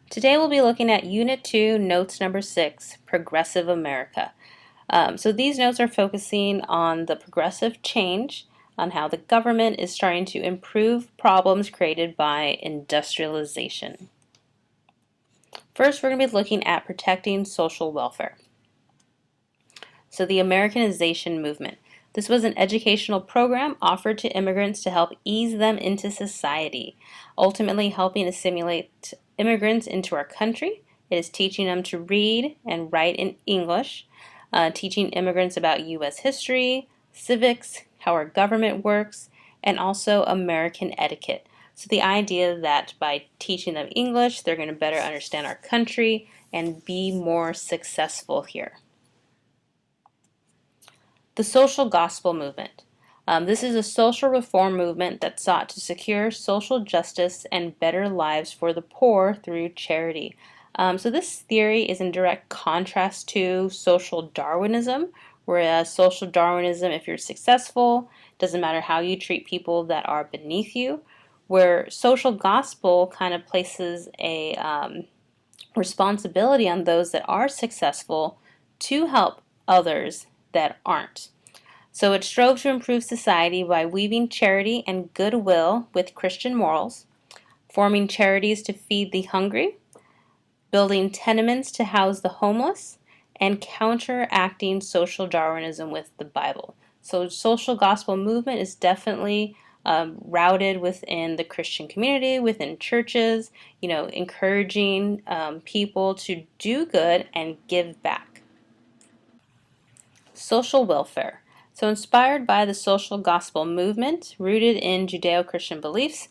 Today we'll be looking at Unit 2, Notes number 6, Progressive America. So these notes are focusing on the progressive change, on how the government is trying to improve problems created by industrialization. First, we're going to be looking at protecting social welfare. So the Americanization movement. This was an educational program offered to immigrants to help ease them into society, ultimately helping assimilate immigrants into our country. It is teaching them to read and write in English, teaching immigrants about U.S. history, civics, how our government works, and also American etiquette. So the idea that by teaching them English, they're going to better understand our country and be more successful here. The social gospel movement. This is a social reform movement that sought to secure social justice and better lives for the poor through charity. So this theory is in direct contrast to social Darwinism, whereas social Darwinism, if you're successful, doesn't matter how you treat people that are beneath you, where social gospel kind of places a responsibility on those that are successful to help others that aren't. So it strove to improve society by weaving charity and goodwill with Christian morals, forming charities to feed the hungry, building tenements to house the homeless, and counteracting social Darwinism with the Bible. So social gospel movement is definitely routed within the Christian community, within churches, encouraging people to do good and give back. Social welfare. So inspired by the social gospel movement, rooted in Judeo-Christian beliefs,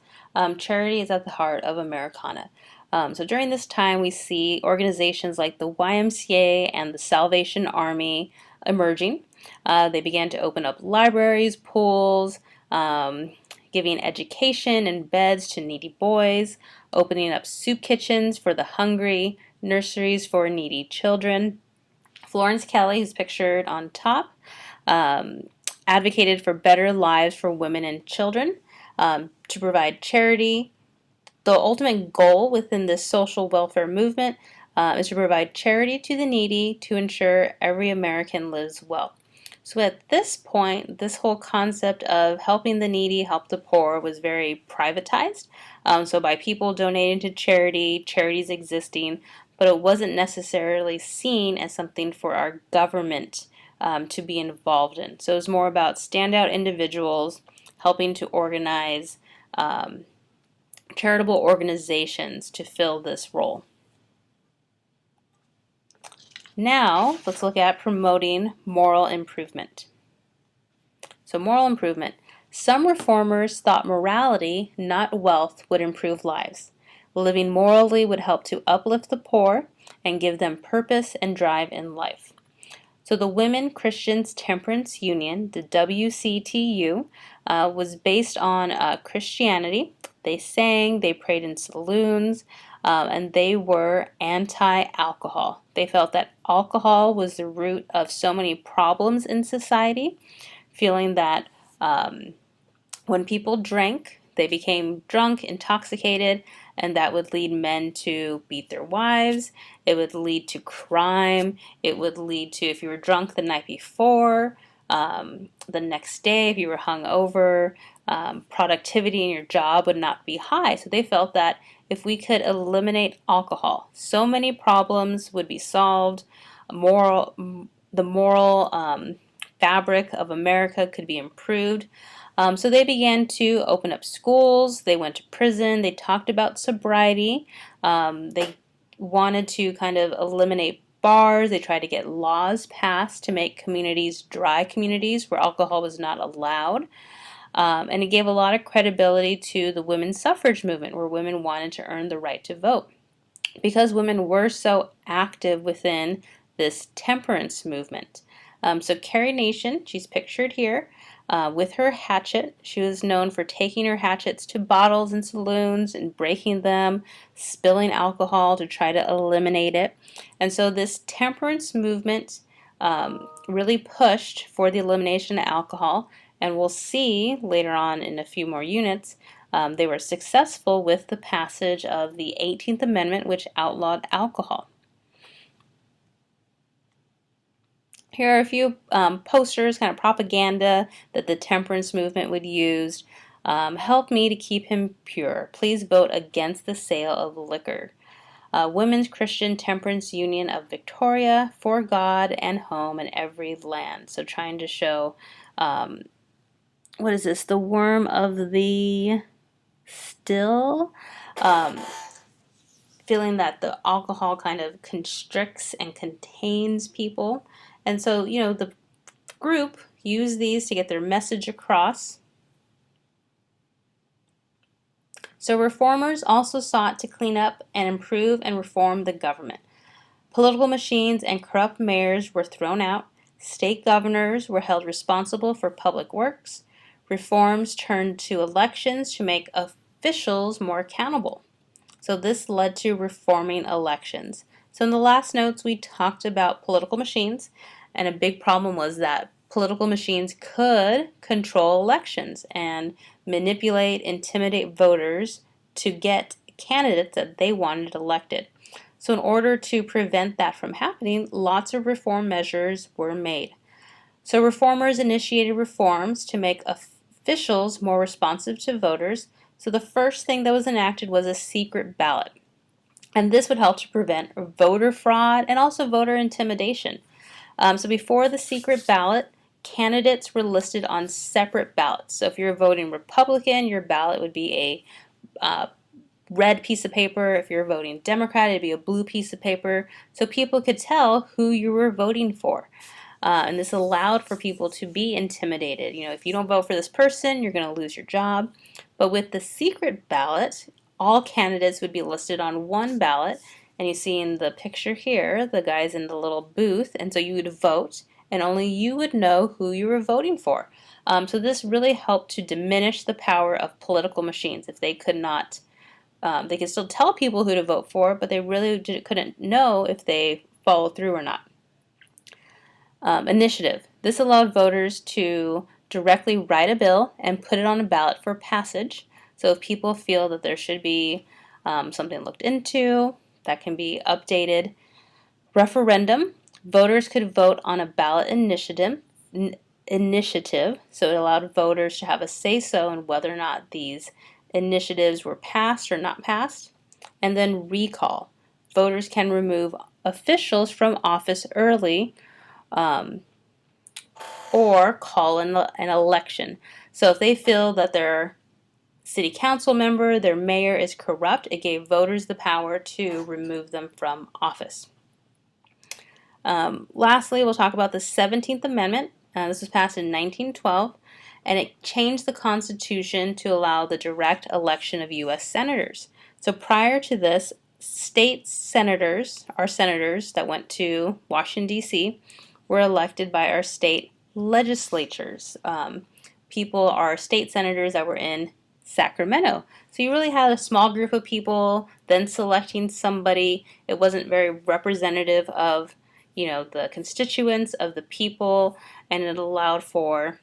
charity is at the heart of Americana. So during this time, we see organizations like the YMCA and the Salvation Army emerging. They began to open up libraries, pools, giving education and beds to needy boys, opening up soup kitchens for the hungry, nurseries for needy children. Florence Kelly, who's pictured on top, advocated for better lives for women and children, to provide charity. The ultimate goal within this social welfare movement is to provide charity to the needy to ensure every American lives well. So at this point, this whole concept of helping the needy, help the poor was very privatized. So by people donating to charity, charities existing, but it wasn't necessarily seen as something for our government to be involved in. So it was more about standout individuals helping to organize charitable organizations to fill this role. Now, let's look at promoting moral improvement. So moral improvement. Some reformers thought morality, not wealth, would improve lives. Living morally would help to uplift the poor and give them purpose and drive in life. So the Women Christians Temperance Union, the WCTU, was based on Christianity. They sang, they prayed in saloons, and they were anti-alcohol. They felt that alcohol was the root of so many problems in society, feeling that when people drank, they became drunk, intoxicated, and that would lead men to beat their wives. It would lead to crime. It would lead to, if you were drunk the night before, the next day, if you were hungover, productivity in your job would not be high. So they felt that if we could eliminate alcohol, so many problems would be solved. The moral fabric of America could be improved. So they began to open up schools. They went to prison. They talked about sobriety. They wanted to kind of eliminate bars. They tried to get laws passed to make communities dry communities where alcohol was not allowed. And it gave a lot of credibility to the women's suffrage movement, where women wanted to earn the right to vote. Because women were so active within this temperance movement. So Carrie Nation, she's pictured here with her hatchet. She was known for taking her hatchets to bottles and saloons and breaking them, spilling alcohol to try to eliminate it. And so this temperance movement really pushed for the elimination of alcohol. And we'll see later on in a few more units They were successful with the passage of the 18th Amendment, which outlawed alcohol. Here are a few posters, kind of propaganda that the temperance movement would use. Help me to keep him pure. Please vote against the sale of liquor. Women's Christian Temperance Union of Victoria, for God and home and every land. So trying to show, what is this? The worm of the still. Feeling that the alcohol kind of constricts and contains people. And so, the group used these to get their message across. So reformers also sought to clean up and improve and reform the government. Political machines and corrupt mayors were thrown out. State governors were held responsible for public works. Reforms turned to elections to make officials more accountable. So this led to reforming elections. So in the last notes, we talked about political machines, and a big problem was that political machines could control elections and manipulate, intimidate voters to get candidates that they wanted elected. So in order to prevent that from happening, lots of reform measures were made. So reformers initiated reforms to make officials more responsive to voters. So the first thing that was enacted was a secret ballot. And this would help to prevent voter fraud and also voter intimidation. So before the secret ballot, candidates were listed on separate ballots. So if you're voting Republican, your ballot would be a red piece of paper. If you're voting Democrat, it'd be a blue piece of paper. So people could tell who you were voting for. And this allowed for people to be intimidated. If you don't vote for this person, you're going to lose your job. But with the secret ballot, all candidates would be listed on one ballot. And you see in the picture here, the guy's in the little booth. And so you would vote, and only you would know who you were voting for. So this really helped to diminish the power of political machines. If they could not, they could still tell people who to vote for, but they really couldn't know if they followed through or not. Initiative. This allowed voters to directly write a bill and put it on a ballot for passage. So if people feel that there should be something looked into, that can be updated. Referendum. Voters could vote on a ballot initiative. So it allowed voters to have a say-so in whether or not these initiatives were passed or not passed. And then recall. Voters can remove officials from office early, or call an election. So if they feel that their city council member, their mayor is corrupt, it gave voters the power to remove them from office. Lastly, we'll talk about the 17th Amendment. This was passed in 1912, and it changed the Constitution to allow the direct election of U.S. senators. So prior to this, state senators, our senators that went to Washington, D.C., were elected by our state legislatures. People are state senators that were in Sacramento. So you really had a small group of people then selecting somebody. It wasn't very representative of, the constituents, of the people, and it allowed for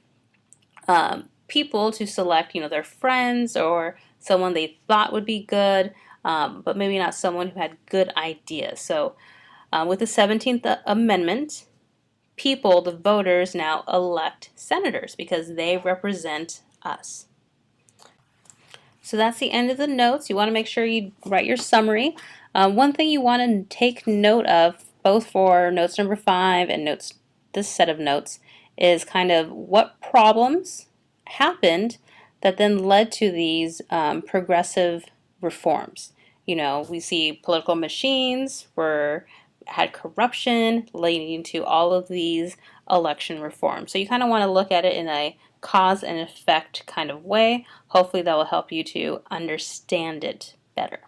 people to select, their friends or someone they thought would be good, but maybe not someone who had good ideas. So with the 17th Amendment, people, the voters, now elect senators because they represent us. So that's the end of the notes. You want to make sure you write your summary. One thing you want to take note of, both for notes number 5 and this set of notes, is kind of what problems happened that then led to these progressive reforms. We see political machines had corruption leading to all of these election reforms. So you kind of want to look at it in a cause and effect kind of way. Hopefully that will help you to understand it better.